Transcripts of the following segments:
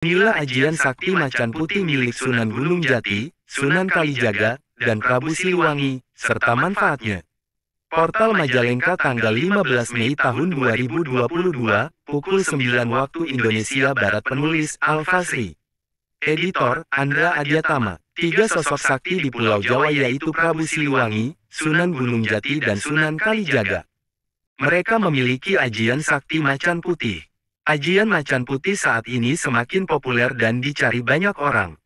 Inilah ajian sakti macan putih milik Sunan Gunung Jati, Sunan Kalijaga, dan Prabu Siliwangi, serta manfaatnya. Portal Majalengka tanggal 15 Mei tahun 2022, pukul 9 waktu Indonesia Barat. Penulis, Al-Fasri. Editor, Andra Adyatama. Tiga sosok sakti di Pulau Jawa yaitu Prabu Siliwangi, Sunan Gunung Jati dan Sunan Kalijaga. Mereka memiliki ajian sakti macan putih. Ajian macan putih saat ini semakin populer dan dicari banyak orang.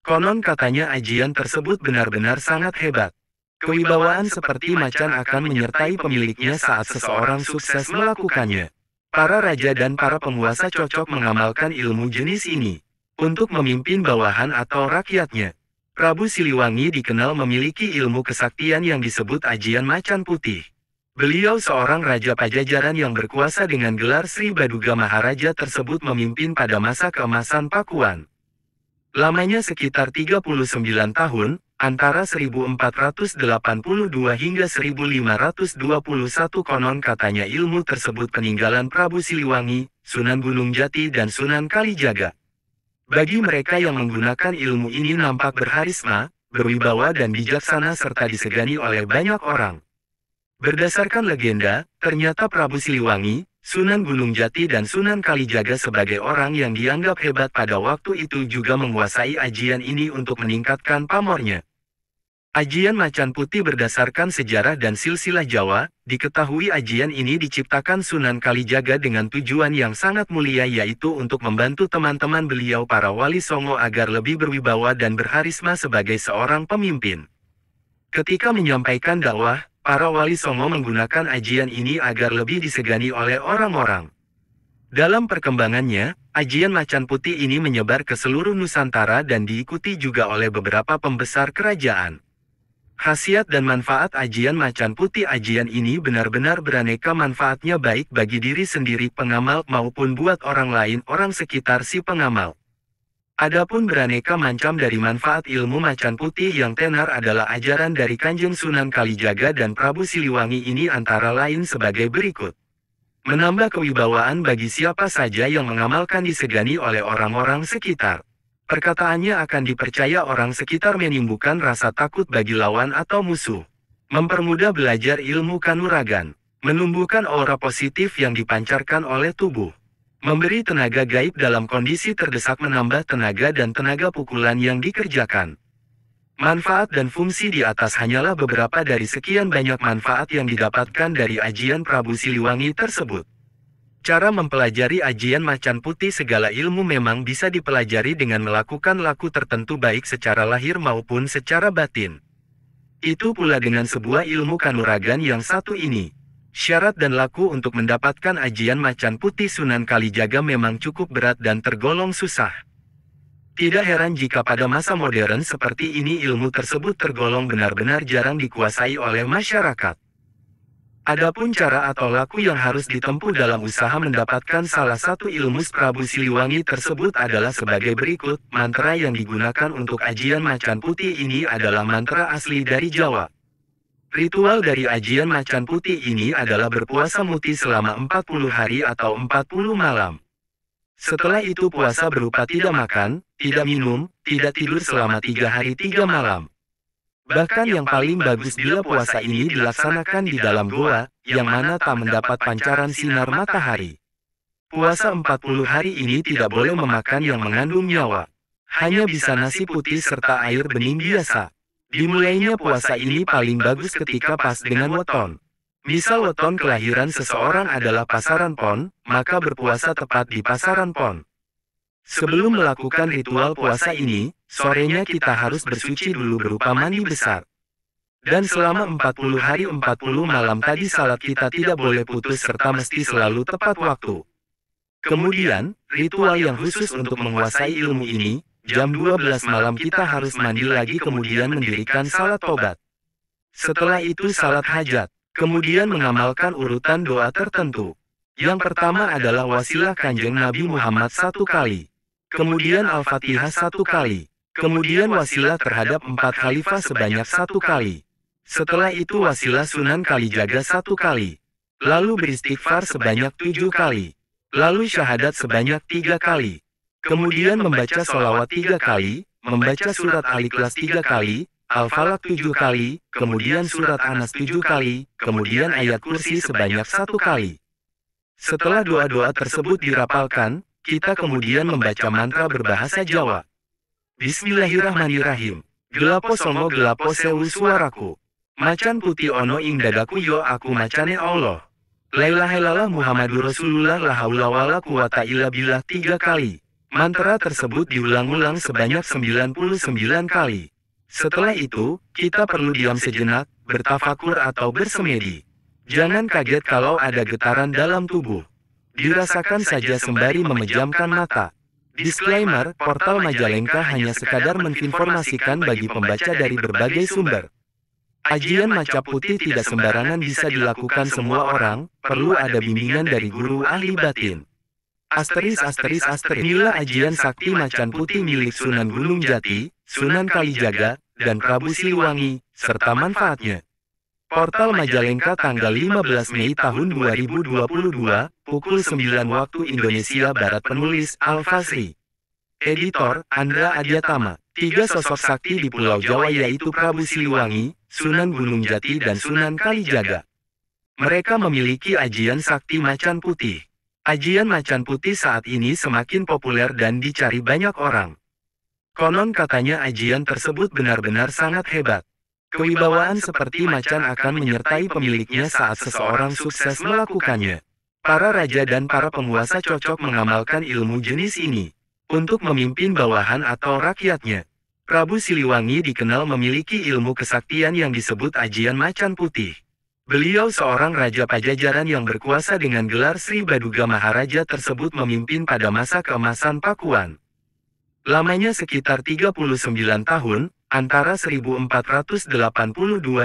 Konon katanya ajian tersebut benar-benar sangat hebat. Kewibawaan seperti macan akan menyertai pemiliknya saat seseorang sukses melakukannya. Para raja dan para penguasa cocok mengamalkan ilmu jenis ini untuk memimpin bawahan atau rakyatnya. Prabu Siliwangi dikenal memiliki ilmu kesaktian yang disebut ajian macan putih. Beliau seorang raja Pajajaran yang berkuasa dengan gelar Sri Baduga Maharaja tersebut memimpin pada masa keemasan Pakuan. Lamanya sekitar 39 tahun, antara 1482 hingga 1521. Konon katanya ilmu tersebut peninggalan Prabu Siliwangi, Sunan Gunung Jati dan Sunan Kalijaga. Bagi mereka yang menggunakan ilmu ini nampak berharisma, berwibawa dan bijaksana serta disegani oleh banyak orang. Berdasarkan legenda, ternyata Prabu Siliwangi, Sunan Gunung Jati dan Sunan Kalijaga sebagai orang yang dianggap hebat pada waktu itu juga menguasai ajian ini untuk meningkatkan pamornya. Ajian macan putih berdasarkan sejarah dan silsilah Jawa, diketahui ajian ini diciptakan Sunan Kalijaga dengan tujuan yang sangat mulia yaitu untuk membantu teman-teman beliau para wali songo agar lebih berwibawa dan berharisma sebagai seorang pemimpin. Ketika menyampaikan dakwah, para wali songo menggunakan ajian ini agar lebih disegani oleh orang-orang. Dalam perkembangannya, ajian macan putih ini menyebar ke seluruh Nusantara dan diikuti juga oleh beberapa pembesar kerajaan. Khasiat dan manfaat ajian macan putih. Ajian ini benar-benar beraneka manfaatnya baik bagi diri sendiri pengamal maupun buat orang lain orang sekitar si pengamal. Adapun beraneka macam dari manfaat ilmu macan putih yang tenar adalah ajaran dari Kanjeng Sunan Kalijaga dan Prabu Siliwangi ini antara lain sebagai berikut. Menambah kewibawaan bagi siapa saja yang mengamalkan disegani oleh orang-orang sekitar. Perkataannya akan dipercaya orang sekitar menimbulkan rasa takut bagi lawan atau musuh. Mempermudah belajar ilmu kanuragan. Menumbuhkan aura positif yang dipancarkan oleh tubuh. Memberi tenaga gaib dalam kondisi terdesak menambah tenaga dan tenaga pukulan yang dikerjakan. Manfaat dan fungsi di atas hanyalah beberapa dari sekian banyak manfaat yang didapatkan dari ajian Prabu Siliwangi tersebut. Cara mempelajari ajian macan putih. Segala ilmu memang bisa dipelajari dengan melakukan laku tertentu baik secara lahir maupun secara batin. Itu pula dengan sebuah ilmu kanuragan yang satu ini. Syarat dan laku untuk mendapatkan ajian macan putih Sunan Kalijaga memang cukup berat dan tergolong susah. Tidak heran jika pada masa modern seperti ini ilmu tersebut tergolong benar-benar jarang dikuasai oleh masyarakat. Adapun cara atau laku yang harus ditempuh dalam usaha mendapatkan salah satu ilmu Prabu Siliwangi tersebut adalah sebagai berikut. Mantra yang digunakan untuk ajian macan putih ini adalah mantra asli dari Jawa. Ritual dari ajian macan putih ini adalah berpuasa muti selama 40 hari atau 40 malam. Setelah itu puasa berupa tidak makan, tidak minum, tidak tidur selama 3 hari 3 malam. Bahkan yang paling bagus bila puasa ini dilaksanakan di dalam goa, yang mana tak mendapat pancaran sinar matahari. Puasa 40 hari ini tidak boleh memakan yang mengandung nyawa. Hanya bisa nasi putih serta air bening biasa. Dimulainya puasa ini paling bagus ketika pas dengan weton. Misal weton kelahiran seseorang adalah Pasaran Pon, maka berpuasa tepat di Pasaran Pon. Sebelum melakukan ritual puasa ini, sorenya kita harus bersuci dulu berupa mandi besar. Dan selama 40 hari 40 malam tadi salat kita tidak boleh putus serta mesti selalu tepat waktu. Kemudian, ritual yang khusus untuk menguasai ilmu ini, jam 12 malam kita harus mandi lagi kemudian mendirikan salat tobat. Setelah itu salat hajat, kemudian mengamalkan urutan doa tertentu. Yang pertama adalah wasilah Kanjeng Nabi Muhammad 1 kali. Kemudian Al-Fatihah 1 kali. Kemudian wasilah terhadap 4 khalifah sebanyak 1 kali. Setelah itu wasilah Sunan Kalijaga 1 kali. Lalu beristighfar sebanyak 7 kali. Lalu syahadat sebanyak 3 kali. Kemudian membaca sholawat 3 kali, membaca surat Al-Ikhlas 3 kali, Al-Falaq 7 kali, kemudian surat An-Nas 7 kali, kemudian ayat kursi sebanyak 1 kali. Setelah doa-doa tersebut dirapalkan, kita kemudian membaca mantra berbahasa Jawa. Bismillahirrahmanirrahim. Gelapo songo gelapo sewu suaraku. Macan putih ono ing dadaku yo aku macane Allah. La ilaha illallah Muhammadur Rasulullah la haula wala quwata illa billah 3 kali. Mantra tersebut diulang-ulang sebanyak 99 kali. Setelah itu, kita perlu diam sejenak, bertafakur atau bersemedi. Jangan kaget kalau ada getaran dalam tubuh. Dirasakan saja sembari memejamkan mata. Disclaimer, portal Majalengka hanya sekadar menginformasikan bagi pembaca dari berbagai sumber. Ajian macap putih tidak sembarangan bisa dilakukan semua orang, perlu ada bimbingan dari guru ahli batin. Inilah ajian sakti macan putih milik Sunan Gunung Jati, Sunan Kalijaga, dan Prabu Siliwangi, serta manfaatnya. Portal Majalengka tanggal 15 Mei tahun 2022, pukul 9 waktu Indonesia Barat. Penulis Al-Fasri. Editor Andra Adyatama. 3 sosok sakti di Pulau Jawa yaitu Prabu Siliwangi, Sunan Gunung Jati dan Sunan Kalijaga. Mereka memiliki ajian sakti macan putih. Ajian macan putih saat ini semakin populer dan dicari banyak orang. Konon katanya ajian tersebut benar-benar sangat hebat. Kewibawaan seperti macan akan menyertai pemiliknya saat seseorang sukses melakukannya. Para raja dan para penguasa cocok mengamalkan ilmu jenis ini untuk memimpin bawahan atau rakyatnya. Prabu Siliwangi dikenal memiliki ilmu kesaktian yang disebut ajian macan putih. Beliau seorang raja Pajajaran yang berkuasa dengan gelar Sri Baduga Maharaja tersebut memimpin pada masa keemasan Pakuan. Lamanya sekitar 39 tahun, antara 1482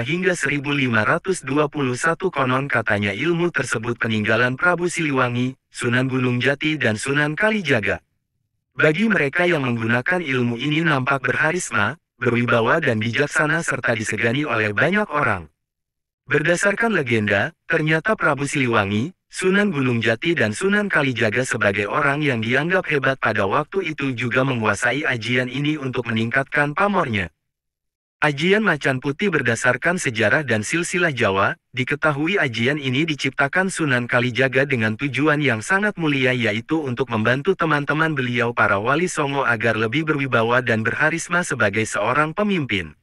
hingga 1521 konon katanya ilmu tersebut peninggalan Prabu Siliwangi, Sunan Gunung Jati dan Sunan Kalijaga. Bagi mereka yang menggunakan ilmu ini nampak berharisma, berwibawa dan bijaksana serta disegani oleh banyak orang. Berdasarkan legenda, ternyata Prabu Siliwangi, Sunan Gunung Jati dan Sunan Kalijaga sebagai orang yang dianggap hebat pada waktu itu juga menguasai ajian ini untuk meningkatkan pamornya. Ajian macan putih berdasarkan sejarah dan silsilah Jawa, diketahui ajian ini diciptakan Sunan Kalijaga dengan tujuan yang sangat mulia yaitu untuk membantu teman-teman beliau para wali songo agar lebih berwibawa dan berharisma sebagai seorang pemimpin.